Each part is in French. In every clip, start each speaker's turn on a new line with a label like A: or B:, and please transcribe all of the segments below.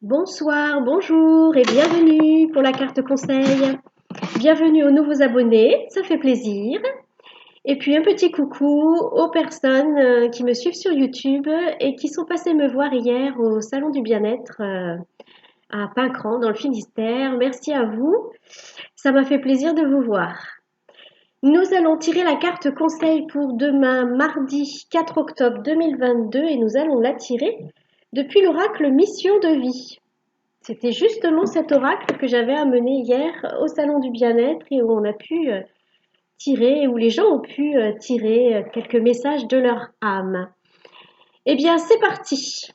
A: Bonsoir, bonjour et bienvenue pour la carte conseil. Bienvenue aux nouveaux abonnés, ça fait plaisir. Et puis un petit coucou aux personnes qui me suivent sur YouTube et qui sont passées me voir hier au Salon du Bien-être à Pincran dans le Finistère. Merci à vous, ça m'a fait plaisir de vous voir. Nous allons tirer la carte conseil pour demain, mardi 4 octobre 2022 et nous allons la tirer depuis l'oracle Mission de vie. C'était justement cet oracle que j'avais amené hier au Salon du Bien-être et où on a pu tirer, où les gens ont pu tirer quelques messages de leur âme. Eh bien, c'est parti.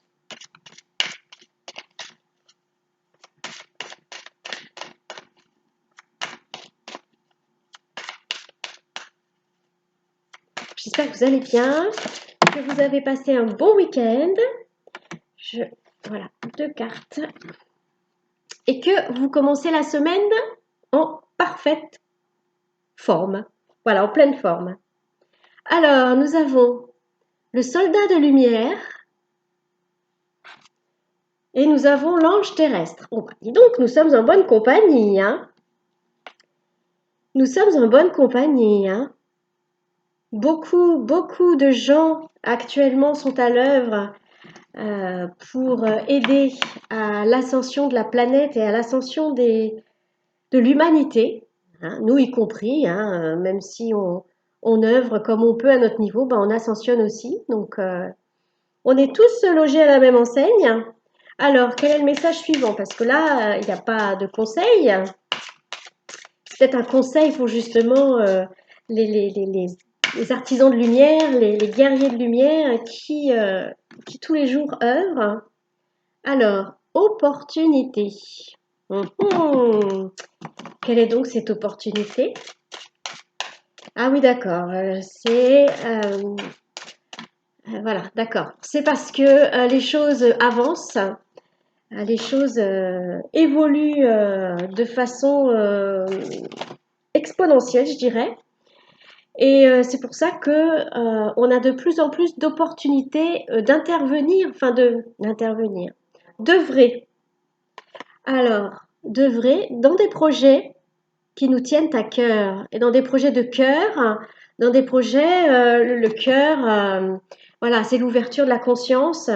A: J'espère que vous allez bien, que vous avez passé un bon week-end. Voilà, 2 cartes. Et que vous commencez la semaine en parfaite forme. Voilà, en pleine forme. Alors, nous avons le soldat de lumière et nous avons l'ange terrestre. Bon, dis donc, nous sommes en bonne compagnie, hein. Nous sommes en bonne compagnie, hein. Beaucoup de gens actuellement sont à l'œuvre pour aider à l'ascension de la planète et à l'ascension de l'humanité, hein, nous y compris, hein, même si on œuvre comme on peut à notre niveau, ben on ascensionne aussi. Donc, on est tous logés à la même enseigne. Alors, quel est le message suivant? Parce que là, il n'y a pas de conseil. C'est peut-être un conseil pour justement les artisans de lumière, les guerriers de lumière qui tous les jours œuvrent. Alors, opportunité. Quelle est donc cette opportunité? Ah oui, d'accord. Voilà, d'accord. C'est parce que les choses avancent, les choses évoluent de façon exponentielle, je dirais. Et c'est pour ça que on a de plus en plus d'opportunités d'intervenir, d'œuvrer. Alors, d'œuvrer dans des projets qui nous tiennent à cœur. Et dans des projets de cœur, dans des projets, le cœur, voilà, c'est l'ouverture de la conscience.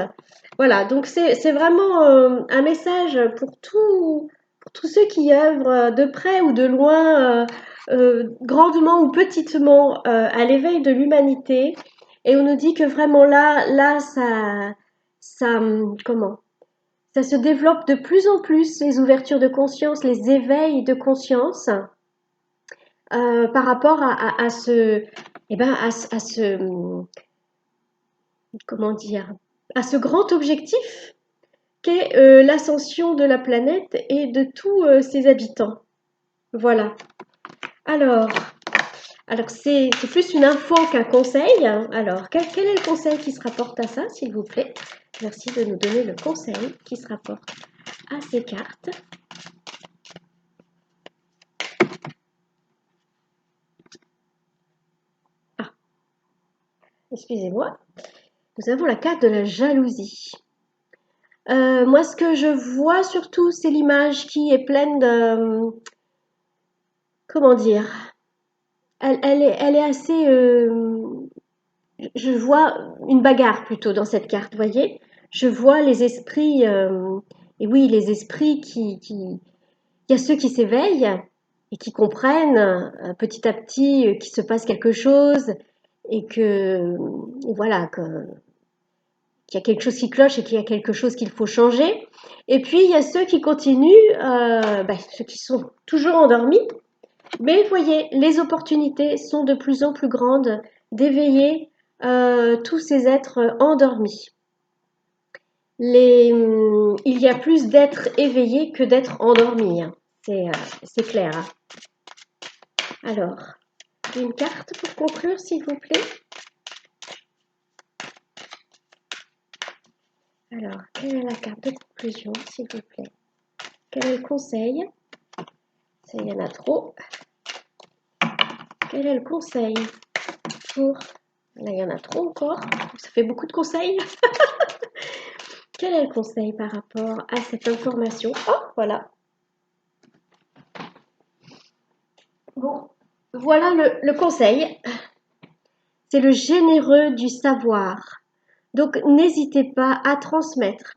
A: Voilà, donc c'est vraiment un message pour tous ceux qui œuvrent de près ou de loin, grandement ou petitement, à l'éveil de l'humanité. Et on nous dit que vraiment là, comment? Ça se développe de plus en plus, les ouvertures de conscience, les éveils de conscience, par rapport à ce, eh ben, à ce, comment dire, à ce grand objectif qu'est l'ascension de la planète et de tous ses habitants. Voilà. Alors, alors c'est plus une info qu'un conseil. Alors, quel est le conseil qui se rapporte à ça, s'il vous plaît? Merci de nous donner le conseil qui se rapporte à ces cartes. Ah, excusez-moi. Nous avons la carte de la jalousie. Moi, ce que je vois surtout, c'est l'image qui est pleine de, comment dire, elle est assez, je vois une bagarre plutôt dans cette carte, vous voyez? Je vois les esprits, et oui, les esprits il y a ceux qui s'éveillent et qui comprennent petit à petit qu'il se passe quelque chose et que, voilà, qu'il y a quelque chose qui cloche et qu'il y a quelque chose qu'il faut changer. Et puis, il y a ceux qui continuent, ceux qui sont toujours endormis. Mais vous voyez, les opportunités sont de plus en plus grandes d'éveiller tous ces êtres endormis. Il y a plus d'êtres éveillés que d'êtres endormis, hein. C'est clair, hein. Alors, une carte pour conclure, s'il vous plaît. Alors, quelle est la carte de conclusion, s'il vous plaît? Quel est le conseil? Ça, il y en a trop. Quel est le conseil pour... Là, il y en a trop encore. Ça fait beaucoup de conseils. Quel est le conseil par rapport à cette information? Oh, voilà. Bon, voilà le conseil. C'est le généreux du savoir. Donc, n'hésitez pas à transmettre.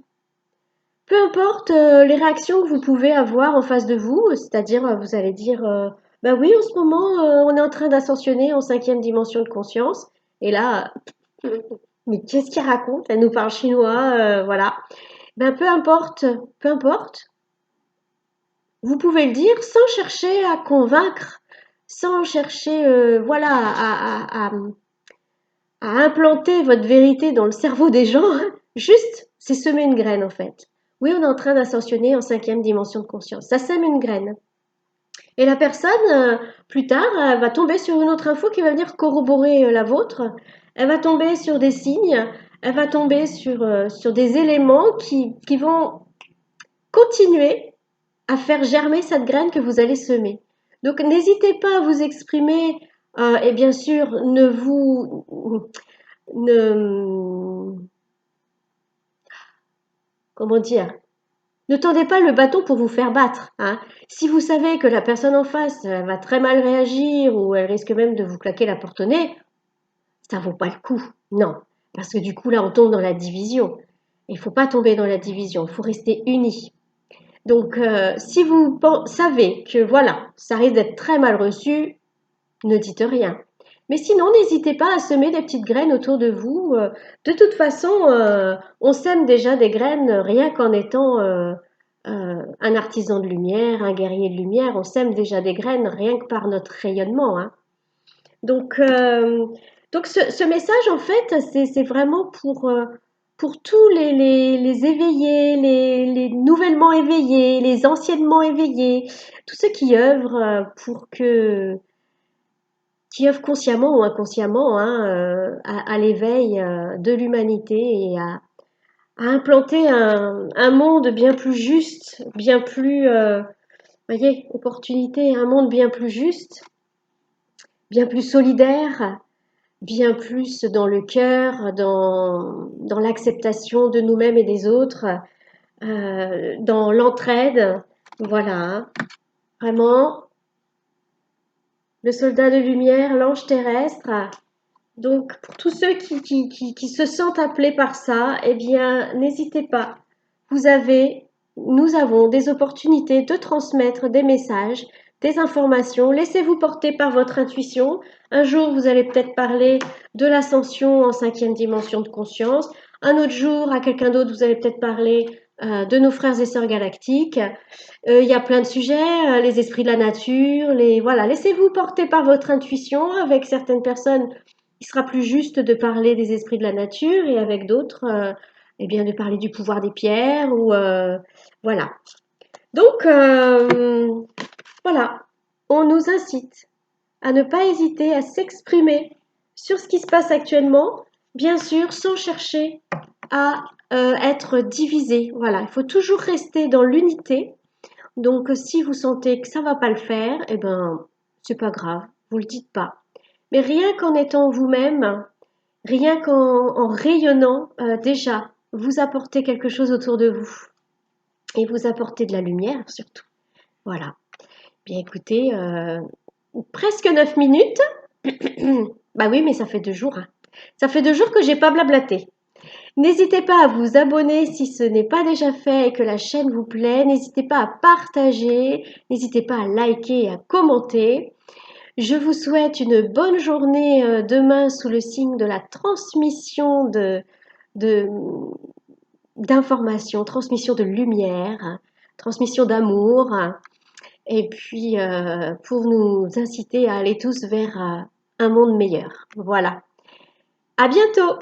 A: Peu importe les réactions que vous pouvez avoir en face de vous, c'est-à-dire vous allez dire bah oui, en ce moment, on est en train d'ascensionner en cinquième dimension de conscience. Et là, mais qu'est-ce qu'il raconte? Elle nous parle chinois, voilà. Ben peu importe, vous pouvez le dire sans chercher à convaincre, sans chercher voilà, à implanter votre vérité dans le cerveau des gens. Juste, c'est semer une graine en fait. Oui, on est en train d'ascensionner en cinquième dimension de conscience. Ça sème une graine. Et la personne, plus tard, elle va tomber sur une autre info qui va venir corroborer la vôtre. Elle va tomber sur des signes, elle va tomber sur des éléments qui vont continuer à faire germer cette graine que vous allez semer. Donc n'hésitez pas à vous exprimer et bien sûr ne comment dire, ne tendez pas le bâton pour vous faire battre, hein. Si vous savez que la personne en face va très mal réagir ou elle risque même de vous claquer la porte au nez, ça vaut pas le coup. Non, parce que du coup là on tombe dans la division. Il faut pas tomber dans la division, il faut rester unis. Donc si vous savez que voilà, ça risque d'être très mal reçu, ne dites rien. Mais sinon, n'hésitez pas à semer des petites graines autour de vous. De toute façon, on sème déjà des graines rien qu'en étant un artisan de lumière, un guerrier de lumière. On sème déjà des graines rien que par notre rayonnement, hein. Donc, ce message, en fait, c'est vraiment pour tous les éveillés, les nouvellement éveillés, les anciennement éveillés, tous ceux qui œuvrent qui œuvrent consciemment ou inconsciemment hein, à l'éveil de l'humanité et à implanter un monde bien plus juste, bien plus, voyez, opportunité, un monde bien plus juste, bien plus solidaire, bien plus dans le cœur, dans l'acceptation de nous-mêmes et des autres, dans l'entraide. Voilà, hein. Vraiment, le soldat de lumière, l'ange terrestre. Donc, pour tous ceux qui se sentent appelés par ça, eh bien, n'hésitez pas. Vous avez, nous avons des opportunités de transmettre des messages, des informations. Laissez-vous porter par votre intuition. Un jour, vous allez peut-être parler de l'ascension en cinquième dimension de conscience. Un autre jour, à quelqu'un d'autre, vous allez peut-être parler de nos frères et sœurs galactiques. Il y a plein de sujets, les esprits de la nature, voilà. Laissez-vous porter par votre intuition. Avec certaines personnes, il sera plus juste de parler des esprits de la nature et avec d'autres, eh bien, de parler du pouvoir des pierres ou voilà. Donc voilà, on nous incite à ne pas hésiter à s'exprimer sur ce qui se passe actuellement, bien sûr, sans chercher à être divisé. Voilà, il faut toujours rester dans l'unité. Donc, si vous sentez que ça va pas le faire, eh ben, c'est pas grave, vous le dites pas. Mais rien qu'en étant vous-même, rien qu'en rayonnant, déjà, vous apportez quelque chose autour de vous et vous apportez de la lumière surtout. Voilà. Bien écoutez, presque 9 minutes. Bah oui, mais ça fait 2 jours, hein. Ça fait 2 jours que j'ai pas blablaté. N'hésitez pas à vous abonner si ce n'est pas déjà fait et que la chaîne vous plaît. N'hésitez pas à partager, n'hésitez pas à liker et à commenter. Je vous souhaite une bonne journée demain sous le signe de la transmission de, d'informations, transmission de lumière, transmission d'amour, et puis pour nous inciter à aller tous vers un monde meilleur. Voilà. À bientôt!